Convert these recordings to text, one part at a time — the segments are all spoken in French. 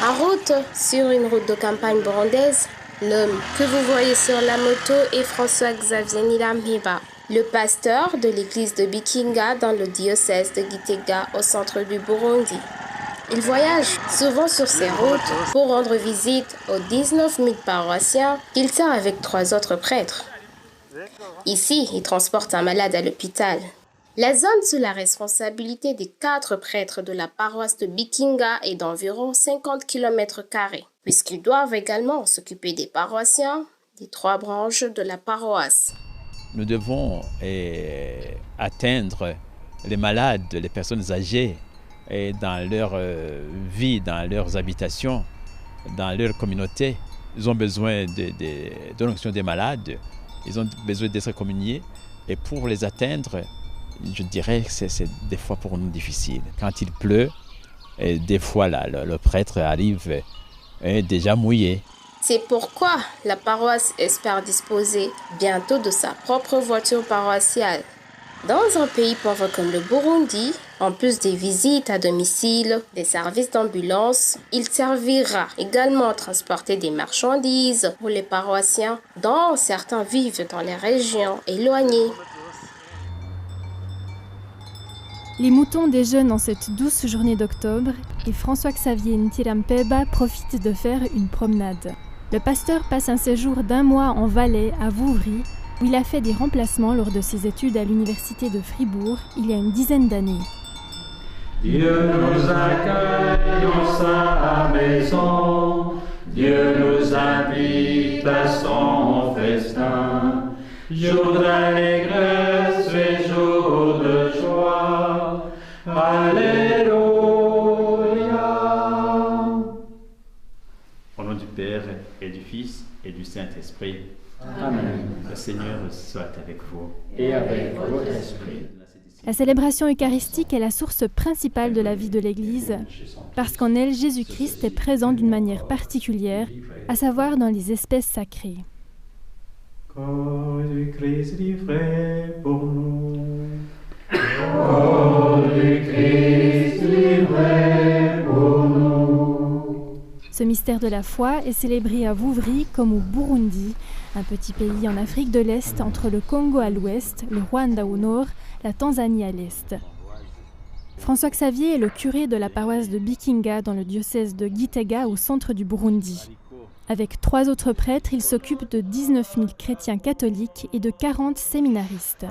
En route, sur une route de campagne burundaise, l'homme que vous voyez sur la moto est François-Xavier Nilamhiba, le pasteur de l'église de Bikinga dans le diocèse de Gitega au centre du Burundi. Il voyage souvent sur ces routes pour rendre visite aux 19 000 paroissiens qu'il sert avec 3 autres prêtres. Ici, il transporte un malade à l'hôpital. La zone sous la responsabilité des 4 prêtres de la paroisse de Bikinga est d'environ 50 km², puisqu'ils doivent également s'occuper des paroissiens des 3 branches de la paroisse. Nous devons atteindre les malades, les personnes âgées dans leur vie, dans leurs habitations, dans leur communauté. Ils ont besoin de l'onction des malades, ils ont besoin d'être communiés. Et pour les atteindre, je dirais que c'est des fois pour nous difficile. Quand il pleut, des fois le prêtre arrive déjà mouillé. C'est pourquoi la paroisse espère disposer bientôt de sa propre voiture paroissiale. Dans un pays pauvre comme le Burundi, en plus des visites à domicile, des services d'ambulance, il servira également à transporter des marchandises pour les paroissiens dont certains vivent dans les régions éloignées. Les moutons déjeunent en cette douce journée d'octobre et François-Xavier Ntirampeba profite de faire une promenade. Le pasteur passe un séjour d'1 mois en Valais à Vouvry, où il a fait des remplacements lors de ses études à l'université de Fribourg il y a une dizaine d'années. Dieu nous accueille en sa maison, Dieu nous invite à son festin, jour d'allégresse et jour de joie. Alléluia. Au nom du Père et du Fils et du Saint-Esprit. Amen. Le Seigneur soit avec vous. Et avec votre esprit. La célébration eucharistique est la source principale de la vie de l'Église, parce qu'en elle, Jésus-Christ est présent d'une manière particulière, à savoir dans les espèces sacrées. Corps du Christ livré pour nous. Corps du Christ livré pour nous. Ce mystère de la foi est célébré à Vouvry comme au Burundi, un petit pays en Afrique de l'Est entre le Congo à l'ouest, le Rwanda au nord, la Tanzanie à l'est. François-Xavier est le curé de la paroisse de Bikinga dans le diocèse de Gitega au centre du Burundi. Avec 3 autres prêtres, il s'occupe de 19 000 chrétiens catholiques et de 40 séminaristes.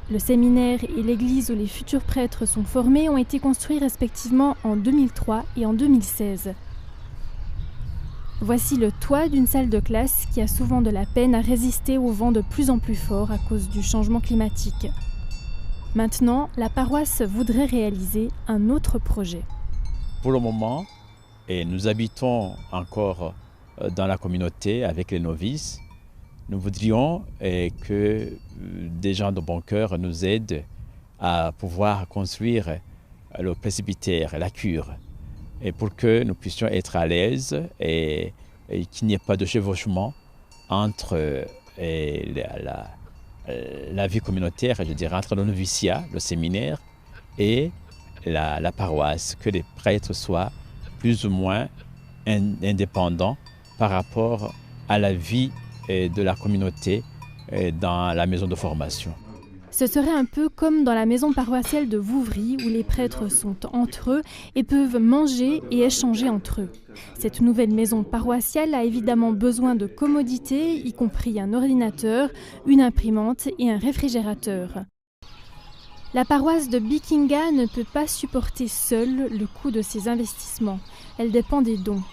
Le séminaire et l'église où les futurs prêtres sont formés ont été construits respectivement en 2003 et en 2016. Voici le toit d'une salle de classe qui a souvent de la peine à résister aux vents de plus en plus forts à cause du changement climatique. Maintenant, la paroisse voudrait réaliser un autre projet. Pour le moment, nous habitons encore dans la communauté avec les novices. Nous voudrions que des gens de bon cœur nous aident à pouvoir construire le presbytère, la cure, et pour que nous puissions être à l'aise et qu'il n'y ait pas de chevauchement entre la vie communautaire, je dirais, entre le noviciat, le séminaire, et la paroisse, que les prêtres soient plus ou moins indépendants par rapport à la vie de la communauté dans la maison de formation. Ce serait un peu comme dans la maison paroissiale de Vouvry où les prêtres sont entre eux et peuvent manger et échanger entre eux. Cette nouvelle maison paroissiale a évidemment besoin de commodités, y compris un ordinateur, une imprimante et un réfrigérateur. La paroisse de Bikinga ne peut pas supporter seule le coût de ces investissements. Elle dépend des dons.